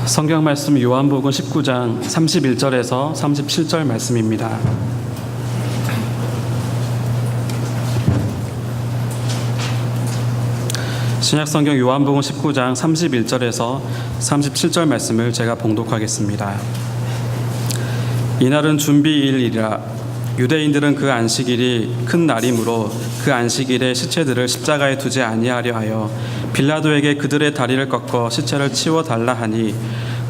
성경 말씀 요한복음 19장 31절에서 37절 말씀입니다. 신약성경 요한복음 19장 31절에서 37절 말씀을 제가 봉독하겠습니다. 이날은 준비일이라 유대인들은 그 안식일이 큰 날이므로 그 안식일에 시체들을 십자가에 두지 아니하려 하여 빌라도에게 그들의 다리를 꺾어 시체를 치워달라 하니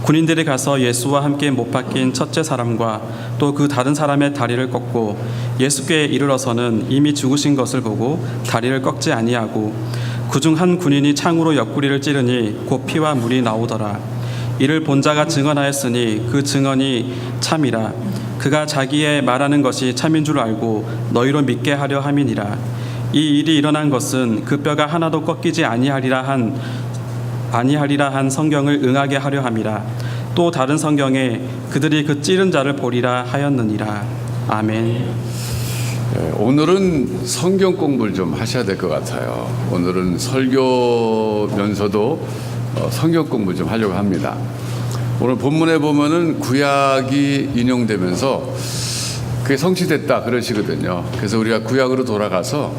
군인들이 가서 예수와 함께 못 박힌 첫째 사람과 또 그 다른 사람의 다리를 꺾고 예수께 이르러서는 이미 죽으신 것을 보고 다리를 꺾지 아니하고 그중 한 군인이 창으로 옆구리를 찌르니 곧 피와 물이 나오더라. 이를 본 자가 증언하였으니 그 증언이 참이라. 그가 자기의 말하는 것이 참인 줄 알고 너희로 믿게 하려 함이니라. 이 일이 일어난 것은 그 뼈가 하나도 꺾이지 아니하리라 한 성경을 응하게 하려 함이라. 또 다른 성경에 그들이 그 찌른 자를 보리라 하였느니라. 아멘. 오늘은 성경 공부를 좀 하셔야 될 것 같아요. 오늘은 설교면서도 성경 공부 좀 하려고 합니다. 오늘 본문에 보면은 구약이 인용되면서 그게 성취됐다 그러시거든요. 그래서 우리가 구약으로 돌아가서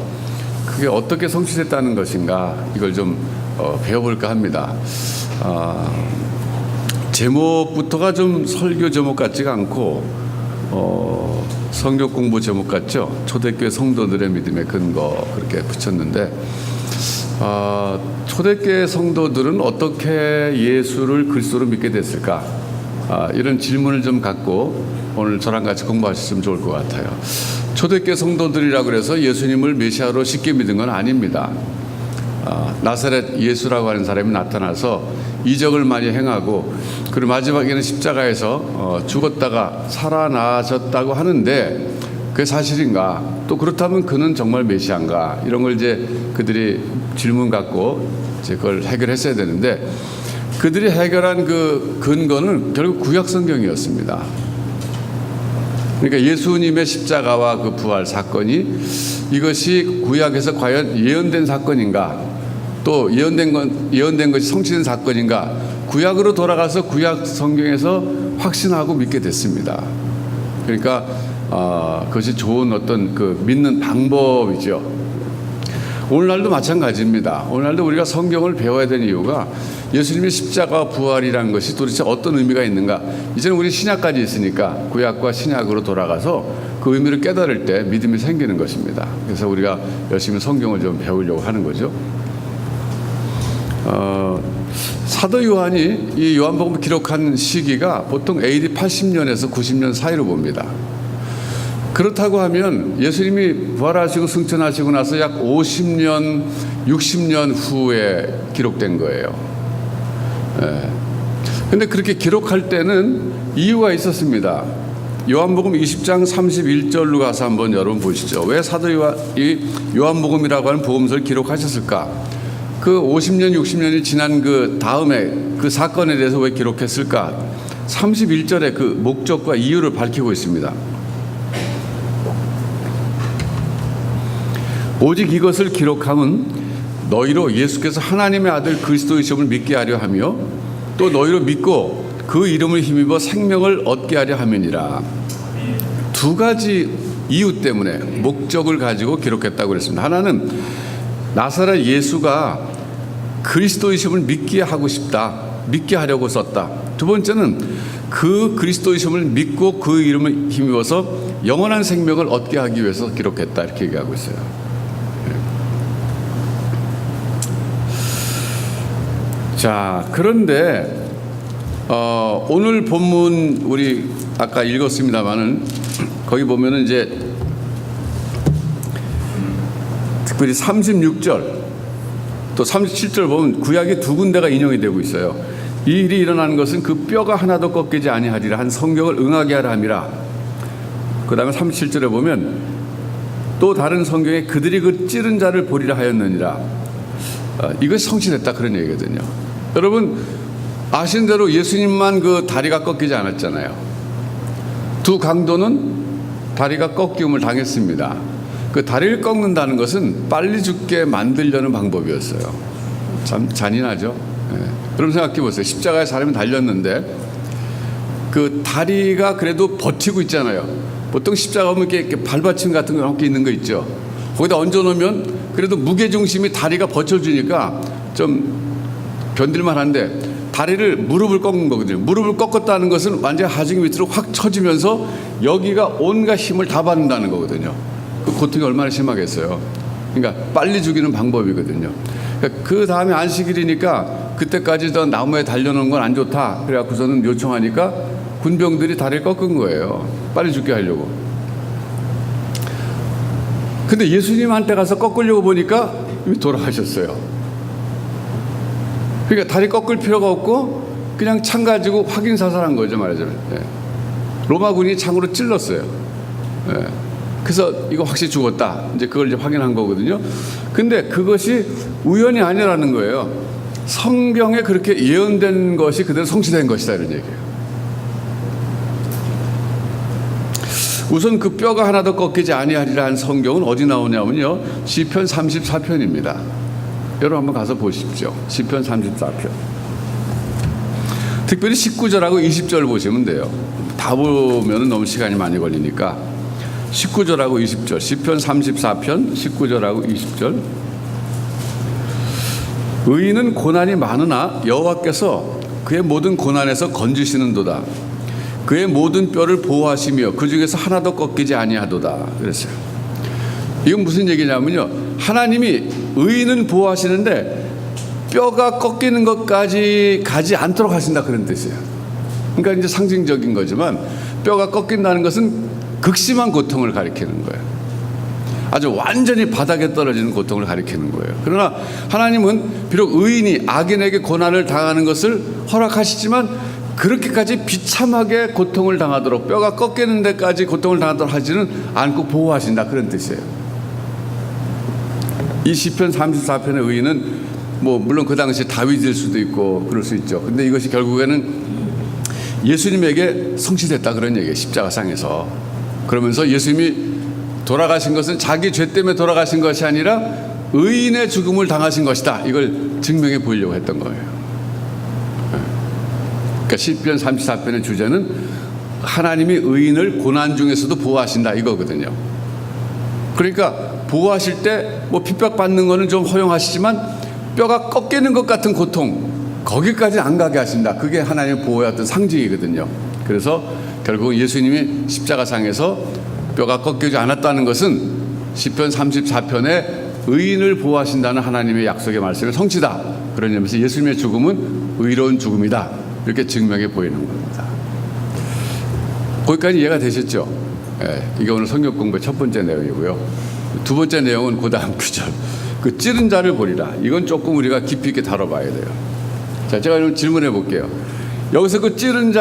그게 어떻게 성취됐다는 것인가 이걸 좀 배워볼까 합니다. 제목부터가 좀 설교 제목 같지가 않고 성경 공부 제목 같죠. 초대교회 성도들의 믿음의 근거 그렇게 붙였는데 초대교회 성도들은 어떻게 예수를 그리스도로 믿게 됐을까? 이런 질문을 좀 갖고 오늘 저랑 같이 공부하셨으면 좋을 것 같아요. 초대교회 성도들이라고 해서 예수님을 메시아로 쉽게 믿은 건 아닙니다. 나사렛 예수라고 하는 사람이 나타나서 이적을 많이 행하고 그리고 마지막에는 십자가에서 죽었다가 살아나셨다고 하는데 그게 사실인가? 또 그렇다면 그는 정말 메시아인가? 이런 걸 이제 그들이 질문 갖고 이제 그걸 해결했어야 되는데 그들이 해결한 그 근거는 결국 구약 성경이었습니다. 그러니까 예수님의 십자가와 그 부활 사건이 이것이 구약에서 과연 예언된 사건인가? 또 예언된 것이 성취된 사건인가? 구약으로 돌아가서 구약 성경에서 확신하고 믿게 됐습니다. 그러니까 그것이 좋은 어떤 그 믿는 방법이죠. 오늘날도 마찬가지입니다. 오늘날도 우리가 성경을 배워야 되는 이유가 예수님의 십자가 부활이라는 것이 도대체 어떤 의미가 있는가. 이제는 우리 신약까지 있으니까 구약과 신약으로 돌아가서 그 의미를 깨달을 때 믿음이 생기는 것입니다. 그래서 우리가 열심히 성경을 좀 배우려고 하는 거죠. 사도 요한이 이 요한복음을 기록한 시기가 보통 AD 80년에서 90년 사이로 봅니다. 그렇다고 하면 예수님이 부활하시고 승천하시고 나서 약 50년, 60년 후에 기록된 거예요. 근데 그렇게 기록할 때는 이유가 있었습니다. 요한복음 20장 31절로 가서 한번 여러분 보시죠. 왜 사도 요한이 요한복음이라고 하는 복음서를 기록하셨을까? 그 50년, 60년이 지난 그 다음에 그 사건에 대해서 왜 기록했을까? 31절에 그 목적과 이유를 밝히고 있습니다. 오직 이것을 기록함은 너희로 예수께서 하나님의 아들 그리스도이심을 믿게 하려 하며 또 너희로 믿고 그 이름을 힘입어 생명을 얻게 하려 함이니라. 두 가지 이유 때문에 목적을 가지고 기록했다고 그랬습니다. 하나는 나사렛 예수가 그리스도이심을 믿게 하고 싶다. 믿게 하려고 썼다. 두 번째는 그 그리스도이심을 믿고 그 이름을 힘입어서 영원한 생명을 얻게 하기 위해서 기록했다. 이렇게 얘기하고 있어요. 자, 그런데 오늘 본문 우리 아까 읽었습니다만은 거기 보면은 이제 특별히 36절 또 37절 보면 구약이 두 군데가 인용이 되고 있어요. 이 일이 일어나는 것은 그 뼈가 하나도 꺾이지 아니하리라 한 성경을 응하게 하라 함이라. 그 다음에 37절에 보면 또 다른 성경에 그들이 그 찌른 자를 보리라 하였느니라. 이것이 성취됐다 그런 얘기거든요. 여러분 아신 대로 예수님만 그 다리가 꺾이지 않았잖아요. 두 강도는 다리가 꺾임을 당했습니다. 그 다리를 꺾는다는 것은 빨리 죽게 만들려는 방법이었어요. 참 잔인하죠. 여러분 생각해 보세요. 십자가에 사람이 달렸는데 그 다리가 그래도 버티고 있잖아요. 보통 십자가 보면 이렇게 발받침 같은 거 함께 있는 거 있죠. 거기다 얹어놓으면 그래도 무게중심이 다리가 버텨주니까 좀 견딜만 한데 무릎을 꺾는 거거든요. 무릎을 꺾었다는 것은 완전히 하중이 밑으로 확 쳐지면서 여기가 온갖 힘을 다 받는다는 거거든요. 그 고통이 얼마나 심하겠어요. 그러니까 빨리 죽이는 방법이거든요. 그러니까 그 다음에 안식일이니까 그때까지 더 나무에 달려놓은 건 안 좋다. 그래갖고서는 요청하니까 군병들이 다리를 꺾은 거예요. 빨리 죽게 하려고. 근데 예수님한테 가서 꺾으려고 보니까 이미 돌아가셨어요. 그러니까 다리 꺾을 필요가 없고 그냥 창 가지고 확인 사살한 거죠, 말하자면. 로마군이 창으로 찔렀어요. 그래서 이거 확실히 죽었다. 이제 그걸 이제 확인한 거거든요. 근데 그것이 우연이 아니라는 거예요. 성경에 그렇게 예언된 것이 그대로 성취된 것이다, 이런 얘기예요. 우선 그 뼈가 하나도 꺾이지 아니하리라 한 성경은 어디 나오냐면요, 시편 34편입니다. 여러분 한번 가서 보십시오. 시편 34편. 특별히 19절하고 20절 보시면 돼요. 다 보면 너무 시간이 많이 걸리니까 19절하고 20절, 시편 34편 19절하고 20절. 의인은 고난이 많으나 여호와께서 그의 모든 고난에서 건지시는도다. 그의 모든 뼈를 보호하시며 그 중에서 하나도 꺾이지 아니하도다. 그랬어요. 이건 무슨 얘기냐면요, 하나님이 의인은 보호하시는데 뼈가 꺾이는 것까지 가지 않도록 하신다, 그런 뜻이에요. 그러니까 이제 상징적인 거지만 뼈가 꺾인다는 것은 극심한 고통을 가리키는 거예요. 아주 완전히 바닥에 떨어지는 고통을 가리키는 거예요. 그러나 하나님은 비록 의인이 악인에게 고난을 당하는 것을 허락하시지만 그렇게까지 비참하게 고통을 당하도록, 뼈가 꺾이는 데까지 고통을 당하도록 하지는 않고 보호하신다, 그런 뜻이에요. 이 시편 34편의 의인은 물론 그 당시 다윗일 수도 있고 그럴 수 있죠. 근데 이것이 결국에는 예수님에게 성취됐다, 그런 얘기예요, 십자가상에서. 그러면서 예수님이 돌아가신 것은 자기 죄 때문에 돌아가신 것이 아니라 의인의 죽음을 당하신 것이다, 이걸 증명해 보이려고 했던 거예요. 그러니까 시편 34편의 주제는 하나님이 의인을 고난 중에서도 보호하신다, 이거거든요. 그러니까 보호하실 때 핍박받는 거는 좀 허용하시지만 뼈가 꺾이는 것 같은 고통, 거기까지 안 가게 하신다. 그게 하나님의 보호의 어떤 상징이거든요. 그래서 결국 예수님이 십자가상에서 뼈가 꺾이지 않았다는 것은 시편 34편에 의인을 보호하신다는 하나님의 약속의 말씀의 성취다. 그런 의미에서 예수님의 죽음은 의로운 죽음이다, 이렇게 증명해 보이는 겁니다. 거기까지 이해가 되셨죠? 이게 오늘 성경 공부의 첫 번째 내용이고요. 두 번째 내용은 그 다음 구절, 그 찌른 자를 보리라. 이건 조금 우리가 깊이 있게 다뤄봐야 돼요. 자, 제가 좀 질문해 볼게요. 여기서 그 찌른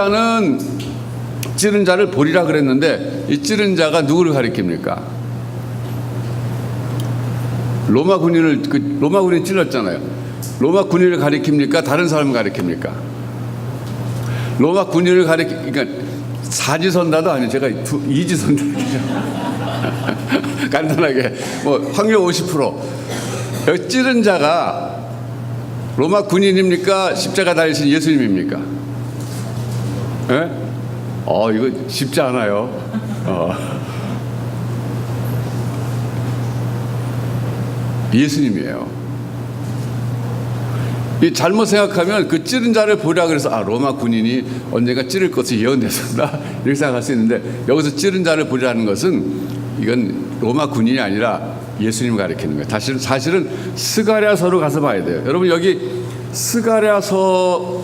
자를 보리라 그랬는데 이 찌른 자가 누구를 가리킵니까? 로마 군인이 찔렀잖아요. 로마 군인을 가리킵니까? 다른 사람을 가리킵니까? 로마 군인을 그러니까 사지선다도 아니에요. 제가 이지선다죠. 간단하게 확률 50%. 여기 찌른 자가 로마 군인입니까? 십자가 달리신 예수님입니까? 예? 이거 쉽지 않아요. 예수님이에요. 이 잘못 생각하면 그 찌른 자를 보라 그래서 로마 군인이 언젠가 찌를 것을 예언했었다, 이렇게 생각할 수 있는데, 여기서 찌른 자를 보라는 것은 이건 로마 군인이 아니라 예수님을 가리키는 거예요. 사실은 스가랴서로 가서 봐야 돼요. 여러분 여기 스가랴서에서의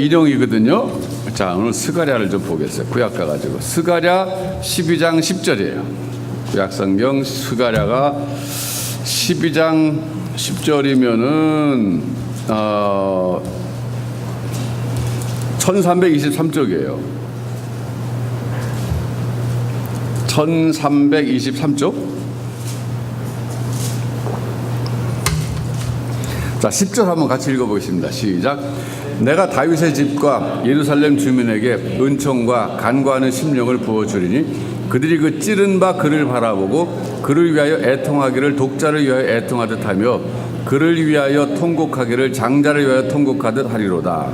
인용이거든요. 자, 오늘 스가랴를 좀 보겠어요. 구약 가가지고 스가랴 12장 10절이에요. 구약성경 스가랴가 12장 10절이면은 1323쪽이에요. 1323쪽. 자, 10절 한번 같이 읽어보겠습니다. 시작. 내가 다윗의 집과 예루살렘 주민에게 은총과 간구하는 심령을 부어주리니 그들이 그 찌른 바 그를 바라보고 그를 위하여 애통하기를 독자를 위하여 애통하듯 하며 그를 위하여 통곡하기를 장자를 위하여 통곡하듯 하리로다.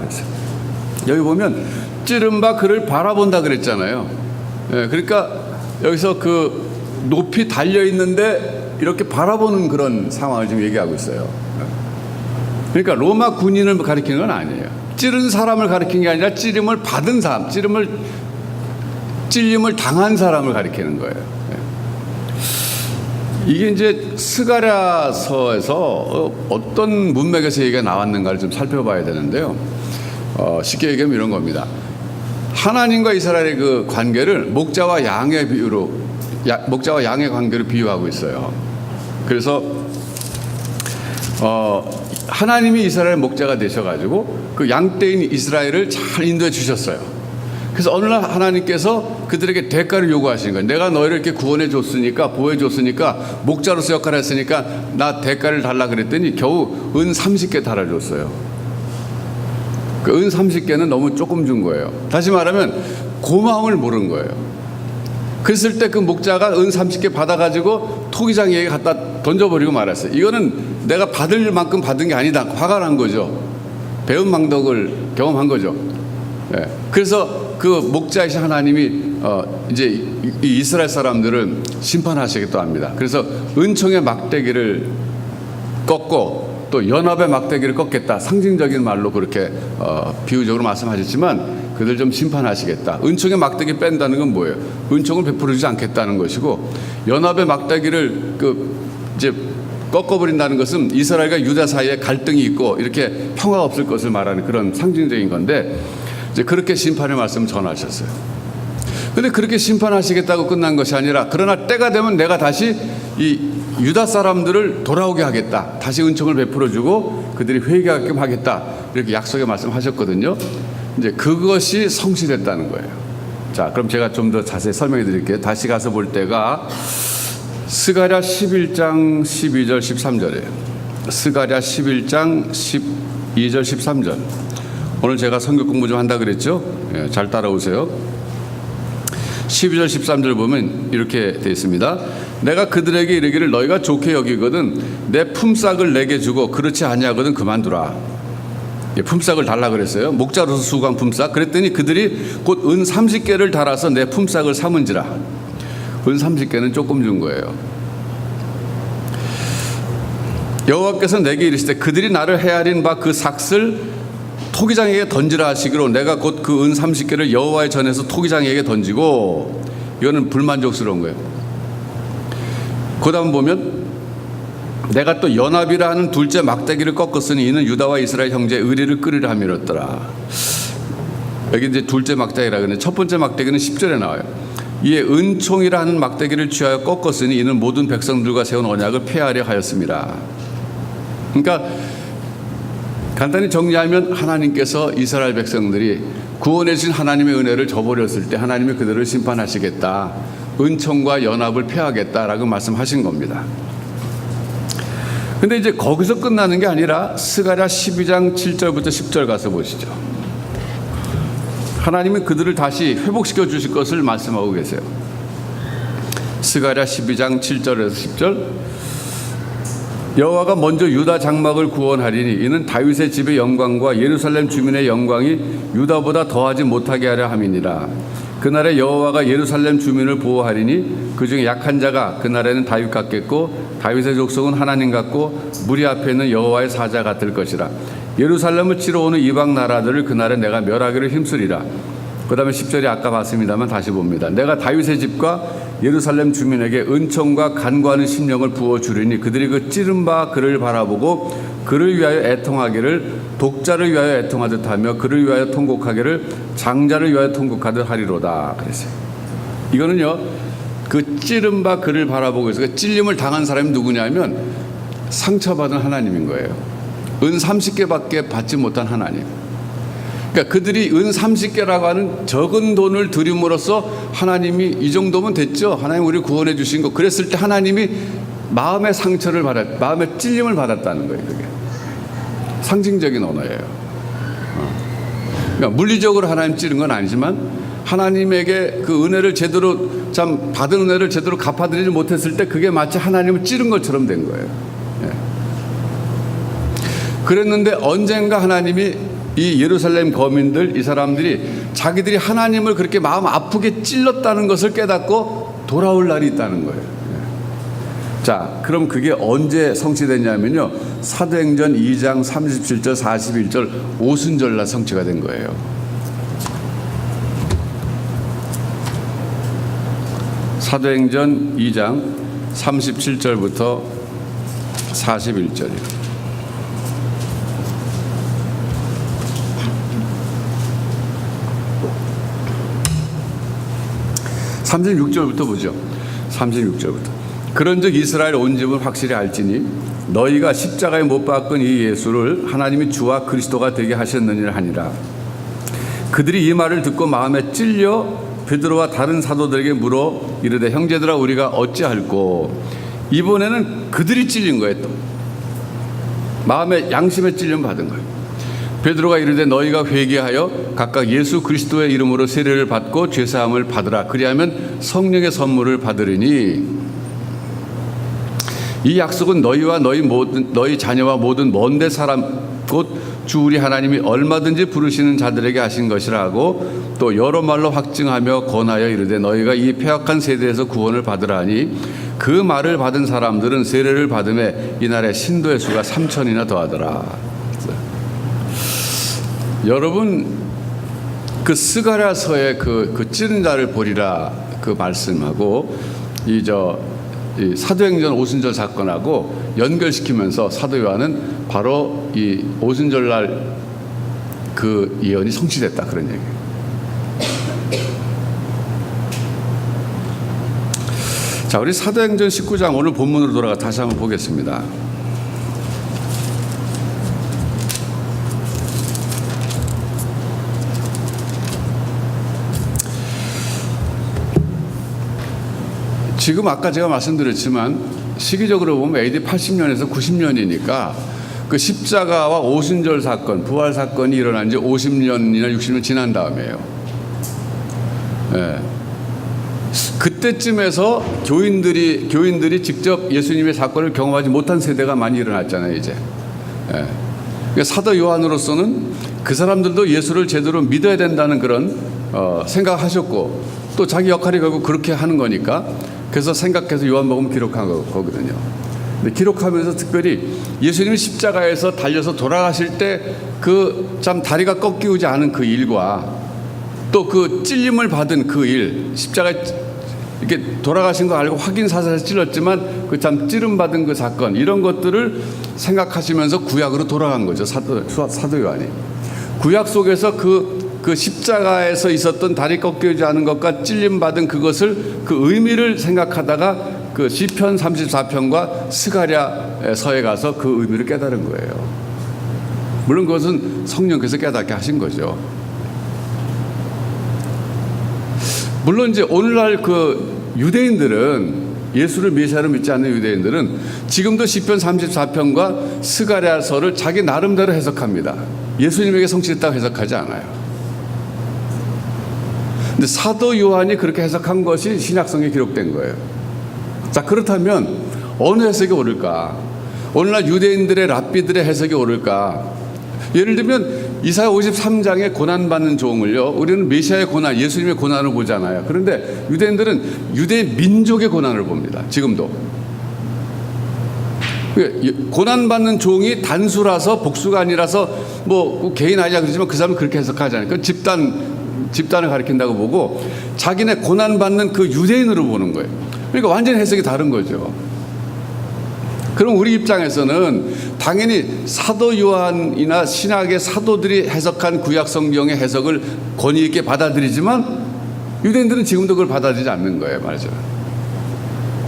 여기 보면 찌른 바 그를 바라본다 그랬잖아요. 예, 그러니까 여기서 그 높이 달려 있는데 이렇게 바라보는 그런 상황을 지금 얘기하고 있어요. 그러니까 로마 군인을 가리키는 건 아니에요. 찌른 사람을 가리키는 게 아니라 찌림을 받은 사람, 찔림을 당한 사람을 가리키는 거예요. 이게 이제 스가랴서에서 어떤 문맥에서 얘기가 나왔는가를 좀 살펴봐야 되는데요. 쉽게 얘기하면 이런 겁니다. 하나님과 이스라엘의 그 관계를 목자와 양의 관계로 비유하고 있어요. 그래서 하나님이 이스라엘 목자가 되셔가지고 그 양떼인 이스라엘을 잘 인도해 주셨어요. 그래서 어느 날 하나님께서 그들에게 대가를 요구하시는 거예요. 내가 너희를 이렇게 구원해 줬으니까, 보호해 줬으니까, 목자로서 역할을 했으니까 나 대가를 달라 그랬더니 겨우 은 30개 달아줬어요. 그 은 30개는 너무 조금 준 거예요. 다시 말하면 고마움을 모른 거예요. 그랬을 때 그 목자가 은 30개 받아가지고 토기장에게 갖다 던져버리고 말았어요. 이거는 내가 받을 만큼 받은 게 아니다. 화가 난 거죠. 배은 망덕을 경험한 거죠. 예. 그래서 그 목자이신 하나님이 이제 이 이스라엘 사람들은 심판하시겠다 합니다. 그래서 은총의 막대기를 꺾고 또 연합의 막대기를 꺾겠다. 상징적인 말로 그렇게 비유적으로 말씀하셨지만 그들 좀 심판하시겠다. 은총의 막대기 뺀다는 건 뭐예요? 은총을 베풀어주지 않겠다는 것이고 연합의 막대기를 이제 꺾어버린다는 것은 이스라엘과 유다 사이에 갈등이 있고 이렇게 평화가 없을 것을 말하는 그런 상징적인 건데 이제 그렇게 심판의 말씀을 전하셨어요. 근데 그렇게 심판하시겠다고 끝난 것이 아니라 그러나 때가 되면 내가 다시 이 유다 사람들을 돌아오게 하겠다. 다시 은총을 베풀어주고 그들이 회개하게끔 하겠다. 이렇게 약속의 말씀하셨거든요. 이제 그것이 성취됐다는 거예요. 자, 그럼 제가 좀 더 자세히 설명해 드릴게요. 다시 가서 볼 때가 스가랴 11장 12절 13절이에요. 스가랴 11장 12절 13절. 오늘 제가 성경 공부 좀 한다 그랬죠? 예, 잘 따라오세요. 12절 13절 보면 이렇게 되어 있습니다. 내가 그들에게 이르기를 너희가 좋게 여기거든 내 품삯을 내게 주고 그렇지 아니하거든 그만두라. 예, 품삯을 달라 그랬어요. 목자로서 수고한 품삯. 그랬더니 그들이 곧 은 30개를 달아서 내 품삯을 삼은지라. 은 30개는 조금 준 거예요. 여호와께서 내게 이르시되 그들이 나를 헤아린 바 그 삭슬 토기장에게 던지라 하시기로 내가 곧 그 은 30개를 여호와의 전에서 토기장에게 던지고. 이거는 불만족스러운 거예요. 그 다음 보면 내가 또 연합이라 하는 둘째 막대기를 꺾었으니 이는 유다와 이스라엘 형제의 의리를 끌으려 함이었더라. 여기 이제 둘째 막대기라 그러는데 첫 번째 막대기는 10절에 나와요. 이에 은총이라 하는 막대기를 취하여 꺾었으니 이는 모든 백성들과 세운 언약을 폐하려 하였습니다. 그러니까 간단히 정리하면 하나님께서 이스라엘 백성들이 구원해 주신 하나님의 은혜를 저버렸을 때 하나님이 그들을 심판하시겠다. 은총과 연합을 폐하겠다라고 말씀하신 겁니다. 근데 이제 거기서 끝나는 게 아니라 스가랴 12장 7절부터 10절 가서 보시죠. 하나님은 그들을 다시 회복시켜 주실 것을 말씀하고 계세요. 스가랴 12장 7절에서 10절. 여호와가 먼저 유다 장막을 구원하리니 이는 다윗의 집의 영광과 예루살렘 주민의 영광이 유다보다 더하지 못하게 하려 함이니라. 그날에 여호와가 예루살렘 주민을 보호하리니 그중에 약한 자가 그날에는 다윗 같겠고 다윗의 족속은 하나님 같고 무리 앞에 있는 여호와의 사자 같을 것이라. 예루살렘을 치러 오는 이방 나라들을 그날에 내가 멸하기를 힘쓰리라. 그 다음에 10절이 아까 봤습니다만 다시 봅니다. 내가 다윗의 집과 예루살렘 주민에게 은총과 간구하는 심령을 부어주리니 그들이 그 찌른 바 그를 바라보고 그를 위하여 애통하기를 독자를 위하여 애통하듯 하며 그를 위하여 통곡하기를 장자를 위하여 통곡하듯 하리로다. 그랬어요. 이거는요, 그 찌른 바 그를 바라보고 있어요. 그 찔림을 당한 사람이 누구냐면 상처받은 하나님인 거예요. 은 30개밖에 받지 못한 하나님. 그러니까 그들이 은 30개라고 하는 적은 돈을 드림으로써 하나님이 이 정도면 됐죠. 하나님 우리 구원해 주신 거. 그랬을 때 하나님이 마음의 상처를 마음의 찔림을 받았다는 거예요. 그게 상징적인 언어예요. 그러니까 물리적으로 하나님 찌른 건 아니지만 하나님에게 그 은혜를 제대로 참 받은 은혜를 제대로 갚아드리지 못했을 때 그게 마치 하나님을 찌른 것처럼 된 거예요. 예. 그랬는데 언젠가 하나님이 이 예루살렘 거민들, 이 사람들이 자기들이 하나님을 그렇게 마음 아프게 찔렀다는 것을 깨닫고 돌아올 날이 있다는 거예요. 예. 자, 그럼 그게 언제 성취됐냐면요, 사도행전 2장 37절 41절 오순절날 성취가 된 거예요. 사도행전 2장 37절부터 41절이요. 36절부터 보죠. 36절부터. 그런즉 이스라엘 온 집은 확실히 알지니 너희가 십자가에 못 박은 이 예수를 하나님이 주와 그리스도가 되게 하셨느니라 하니라. 그들이 이 말을 듣고 마음에 찔려 베드로와 다른 사도들에게 물어 이르되 형제들아 우리가 어찌할꼬. 이번에는 그들이 찔린 거예요. 또 마음에 양심에 찔림 받은 거예요. 베드로가 이르되 너희가 회개하여 각각 예수 그리스도의 이름으로 세례를 받고 죄사함을 받으라. 그리하면 성령의 선물을 받으리니 이 약속은 너희와 너희 자녀와 모든 먼데 사람 곧 주 우리 하나님이 얼마든지 부르시는 자들에게 하신 것이라 하고 또 여러 말로 확증하며 권하여 이르되 너희가 이 패역한 세대에서 구원을 받으라 하니 그 말을 받은 사람들은 세례를 받음에 이날에 신도의 수가 3,000이나 더하더라. 여러분, 그 스가랴서의 그 찌른 자를 보리라 그 말씀하고 이 사도행전 오순절 사건하고 연결시키면서 사도 요한은 바로 이 오순절날 그 예언이 성취됐다 그런 얘기예요. 자, 우리 사도행전 19장 오늘 본문으로 돌아가 다시 한번 보겠습니다. 지금 아까 제가 말씀드렸지만 시기적으로 보면 AD 80년에서 90년이니까 그 십자가와 오순절 사건, 부활 사건이 일어난 지 50년이나 60년 지난 다음이에요. 예. 그때쯤에서 교인들이 직접 예수님의 사건을 경험하지 못한 세대가 많이 일어났잖아요, 이제. 예. 그러니까 사도 요한으로서는 그 사람들도 예수를 제대로 믿어야 된다는 그런 생각하셨고 또 자기 역할이 결국 그렇게 하는 거니까 그래서 생각해서 요한복음 기록한 거거든요. 근데 기록하면서 특별히 예수님이 십자가에서 달려서 돌아가실 때 그 참 다리가 꺾이지 않은 그 일과 또 그 찔림을 받은 그 일, 십자가에 이렇게 돌아가신 거 알고 확인 사살에서 찔렀지만 그 참 찌름 받은 그 사건 이런 것들을 생각하시면서 구약으로 돌아간 거죠. 사도 요한이 구약 속에서 그 십자가에서 있었던 다리 꺾이지 않은 것과 찔림 받은 그것을 그 의미를 생각하다가 그 시편 34편과 스가랴서에 가서 그 의미를 깨달은 거예요. 물론 그것은 성령께서 깨닫게 하신 거죠. 물론 이제 오늘날 그 유대인들은 예수를 메시아로 믿지 않는 유대인들은 지금도 시편 34편과 스가랴서를 자기 나름대로 해석합니다. 예수님에게 성취됐다고 해석하지 않아요. 근데 사도 요한이 그렇게 해석한 것이 신약성에 기록된 거예요. 자, 그렇다면 어느 해석이 옳을까? 오늘날 유대인들의 랍비들의 해석이 옳을까? 예를 들면 이사야 53장의 고난받는 종을요, 우리는 메시아의 고난, 예수님의 고난을 보잖아요. 그런데 유대인들은 유대 민족의 고난을 봅니다. 지금도. 고난받는 종이 단수라서 복수가 아니라서 뭐 개인 아니야 그러지만 그 사람은 그렇게 해석하잖아요. 그 집단을 가리킨다고 보고 자기네 고난받는 그 유대인으로 보는 거예요. 그러니까 완전히 해석이 다른 거죠. 그럼 우리 입장에서는 당연히 사도 요한이나 신약의 사도들이 해석한 구약 성경의 해석을 권위 있게 받아들이지만 유대인들은 지금도 그걸 받아들이지 않는 거예요, 말이죠.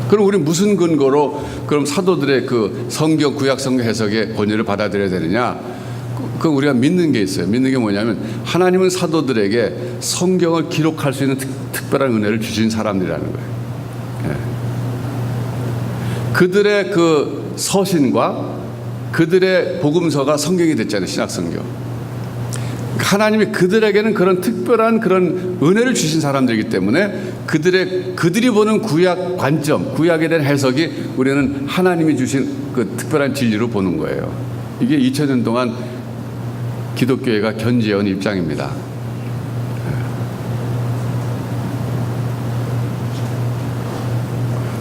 그럼 우리 무슨 근거로 그럼 사도들의 그 성경 구약 성경 해석의 권위를 받아들여야 되느냐? 그 우리가 믿는 게 있어요. 믿는 게 뭐냐면 하나님은 사도들에게 성경을 기록할 수 있는 특별한 은혜를 주신 사람들이라는 거예요. 예. 그들의 그 서신과 그들의 복음서가 성경이 됐잖아요. 신약 성경. 하나님이 그들에게는 그런 특별한 그런 은혜를 주신 사람들이기 때문에 그들이 보는 구약 관점, 구약에 대한 해석이 우리는 하나님이 주신 그 특별한 진리로 보는 거예요. 이게 2000년 동안 기독교회가 견지해온 입장입니다.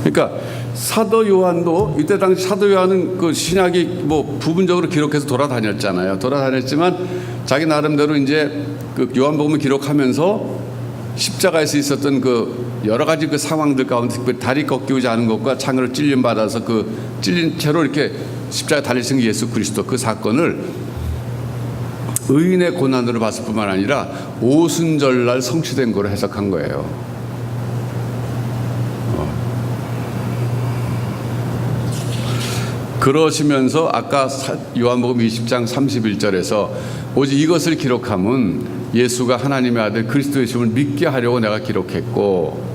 그러니까 사도 요한도 이때 당시 사도 요한은 그 신약이 뭐 부분적으로 기록해서 돌아다녔잖아요. 돌아다녔지만 자기 나름대로 이제 그 요한복음을 기록하면서 십자가에서 있었던 그 여러 가지 그 상황들 가운데 특별히 다리 꺾이지 않은 것과 창으로 찔림 받아서 그 찔린 채로 이렇게 십자가 달리신 예수 그리스도 그 사건을 의인의 고난으로 봤을 뿐만 아니라 오순절날 성취된 거로 해석한 거예요. 그러시면서 아까 요한복음 20장 31절에서 오직 이것을 기록함은 예수가 하나님의 아들 그리스도의 이심을 믿게 하려고 내가 기록했고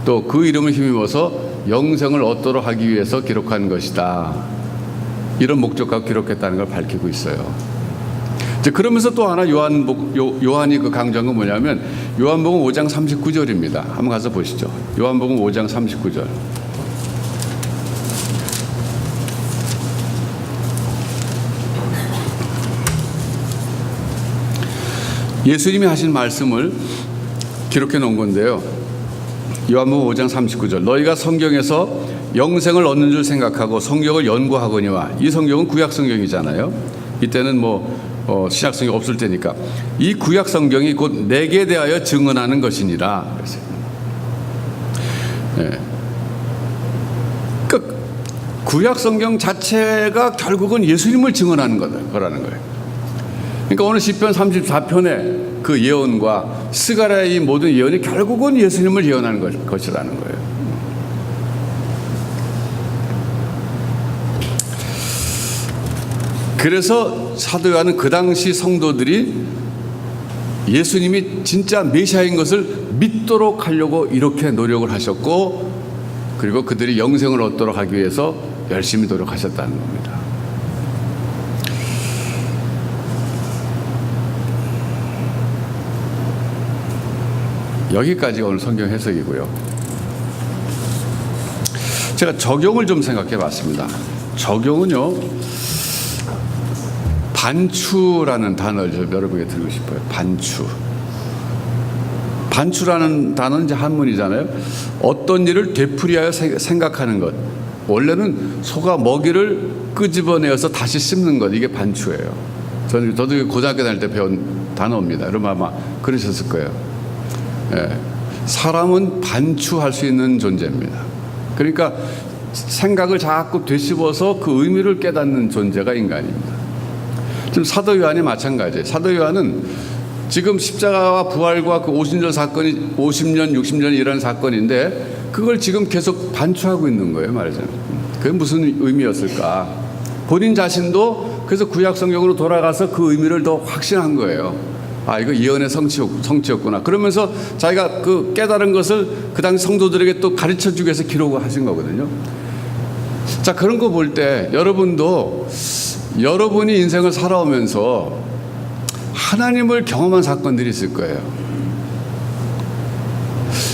또 그 이름을 힘입어서 영생을 얻도록 하기 위해서 기록한 것이다. 이런 목적과 기록했다는 걸 밝히고 있어요. 이제 그러면서 또 하나 요한이 그 강조한 건 뭐냐면 요한복음 5장 39절입니다. 한번 가서 보시죠. 요한복음 5장 39절. 예수님이 하신 말씀을 기록해 놓은 건데요. 요한복음 5장 39절. 너희가 성경에서 영생을 얻는 줄 생각하고 성경을 연구하거니와, 이 성경은 구약 성경이잖아요. 이때는 신약 성경 없을 때니까 이 구약 성경이 곧 내게 대하여 증언하는 것이니라. 네. 그러니까 구약 성경 자체가 결국은 예수님을 증언하는 거라는 거예요. 그러니까 오늘 시편 34편의 그 예언과 스가랴의 이 모든 예언이 결국은 예수님을 예언하는 것이라는 거예요. 그래서 사도 요한은 그 당시 성도들이 예수님이 진짜 메시아인 것을 믿도록 하려고 이렇게 노력을 하셨고, 그리고 그들이 영생을 얻도록 하기 위해서 열심히 노력하셨다는 겁니다. 여기까지가 오늘 성경 해석이고요. 제가 적용을 좀 생각해 봤습니다. 적용은요, 반추라는 단어를 좀 여러분에게 드리고 싶어요. 반추. 반추라는 단어는 이제 한문이잖아요. 어떤 일을 되풀이하여 생각하는 것. 원래는 소가 먹이를 끄집어내어서 다시 씹는 것. 이게 반추예요. 저도 고등학교 다닐 때 배운 단어입니다. 여러분 아마 그러셨을 거예요. 예, 사람은 반추할 수 있는 존재입니다. 그러니까 생각을 자꾸 되씹어서 그 의미를 깨닫는 존재가 인간입니다. 지금 사도 요한이 마찬가지예요. 사도 요한은 지금 십자가와 부활과 그 오순절 사건이 50년, 60년 이런 사건인데 그걸 지금 계속 반추하고 있는 거예요, 말하자면. 그게 무슨 의미였을까? 본인 자신도 그래서 구약 성경으로 돌아가서 그 의미를 더 확신한 거예요. 아, 이거 예언의 성취였구나. 그러면서 자기가 그 깨달은 것을 그 당시 성도들에게 또 가르쳐 주기 위해서 기록을 하신 거거든요. 자, 그런 거 볼 때 여러분도 여러분이 인생을 살아오면서 하나님을 경험한 사건들이 있을 거예요.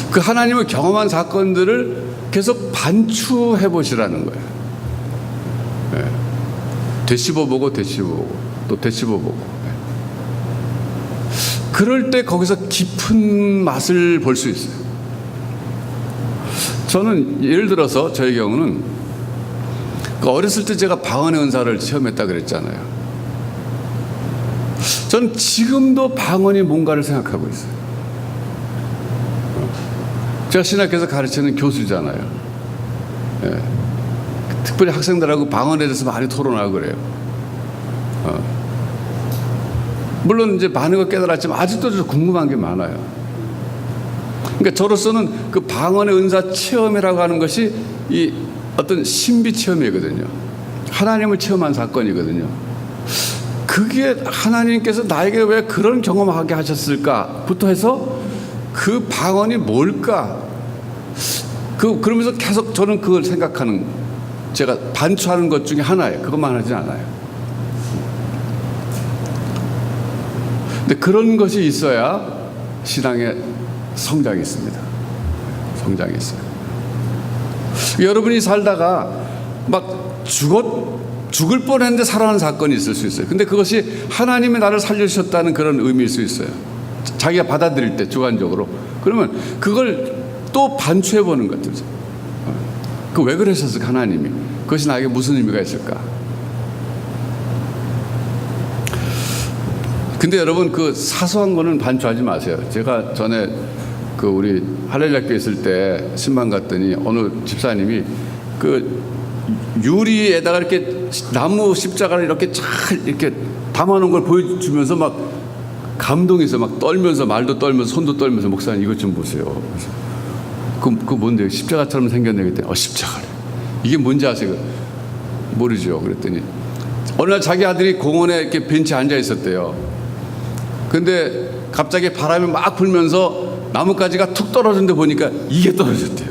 그 하나님을 경험한 사건들을 계속 반추해 보시라는 거예요. 네. 되씹어보고 또 되씹어보고. 그럴 때 거기서 깊은 맛을 볼 수 있어요. 저는 예를 들어서 저의 경우는 어렸을 때 제가 방언의 은사를 체험했다 그랬잖아요. 저는 지금도 방언이 뭔가를 생각하고 있어요. 제가 신학교에서 가르치는 교수잖아요. 예. 특별히 학생들하고 방언에 대해서 많이 토론하고 그래요. 물론 이제 많은 걸 깨달았지만 아직도 좀 궁금한 게 많아요. 그러니까 저로서는 그 방언의 은사 체험이라고 하는 것이 이 어떤 신비 체험이거든요. 하나님을 체험한 사건이거든요. 그게 하나님께서 나에게 왜 그런 경험하게 하셨을까부터 해서 그 방언이 뭘까? 그러면서 계속 저는 그걸 생각하는, 제가 반추하는 것 중에 하나예요. 그것만 하진 않아요. 근데 그런 것이 있어야 신앙의 성장이 있습니다. 성장이 있어요. 여러분이 살다가 막 죽을 뻔했는데 살아나는 사건이 있을 수 있어요. 근데 그것이 하나님이 나를 살려주셨다는 그런 의미일 수 있어요. 자기가 받아들일 때 주관적으로. 그러면 그걸 또 반추해 보는 것들이죠. 그 왜 그러셨을까 하나님이? 그것이 나에게 무슨 의미가 있을까? 근데 여러분 그 사소한 거는 반추하지 마세요. 제가 전에 그 우리 할렐루야교회 있을 때 신방 갔더니 어느 집사님이 그 유리에다가 이렇게 나무 십자가를 이렇게 잘 이렇게 담아놓은 걸 보여주면서 막 감동해서 막 떨면서 말도 떨면서 손도 떨면서 목사님 이것 좀 보세요. 그 뭔데요? 십자가처럼 생겼네. 그랬더니 십자가래. 이게 뭔지 아세요? 모르죠. 그랬더니 어느 날 자기 아들이 공원에 이렇게 벤치에 앉아 있었대요. 근데 갑자기 바람이 막 불면서 나뭇가지가 툭 떨어졌는데 보니까 이게 떨어졌대요.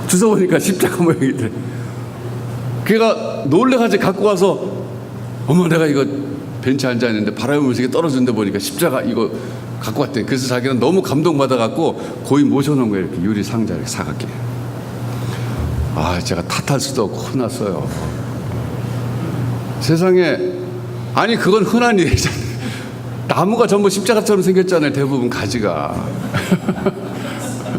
주워 보니까 십자가 모양이래. 걔가 놀래가지고 갖고 와서 어머 내가 이거 벤치에 앉아 있는데 바람이 불면서 이게 떨어졌는데 보니까 십자가 이거 갖고 왔대. 그래서 자기는 너무 감동받아갖고 고이 모셔놓은 거예요. 이렇게 유리 상자 이렇게 사갖게. 제가 탓할 수도 없고 혼났어요. 세상에 아니 그건 흔한 일이잖아요. 나무가 전부 십자가처럼 생겼잖아요. 대부분 가지가.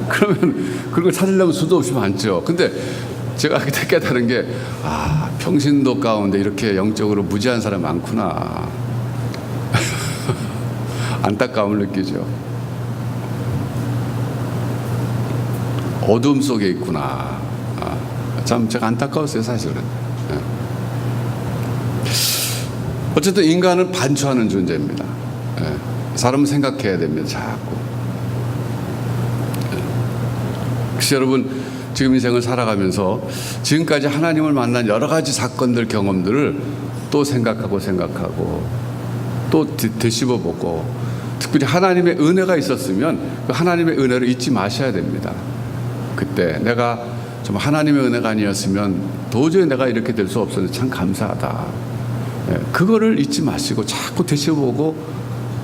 그러면 그런 걸 찾으려면 수도 없이 많죠. 근데 제가 그때 깨달은 게 평신도 가운데 이렇게 영적으로 무지한 사람 많구나. 안타까움을 느끼죠. 어둠 속에 있구나. 참 제가 안타까웠어요 사실은. 어쨌든 인간은 반추하는 존재입니다. 사람은 생각해야 됩니다. 자꾸. 혹시 여러분 지금 인생을 살아가면서 지금까지 하나님을 만난 여러 가지 사건들 경험들을 또 생각하고 또 되씹어보고 특별히 하나님의 은혜가 있었으면 그 하나님의 은혜를 잊지 마셔야 됩니다. 그때 내가 좀 하나님의 은혜가 아니었으면 도저히 내가 이렇게 될 수 없었는데 참 감사하다. 그거를 잊지 마시고 자꾸 되씹어보고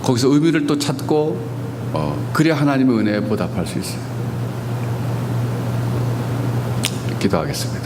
거기서 의미를 또 찾고 그래야 하나님의 은혜에 보답할 수 있어요. 기도하겠습니다.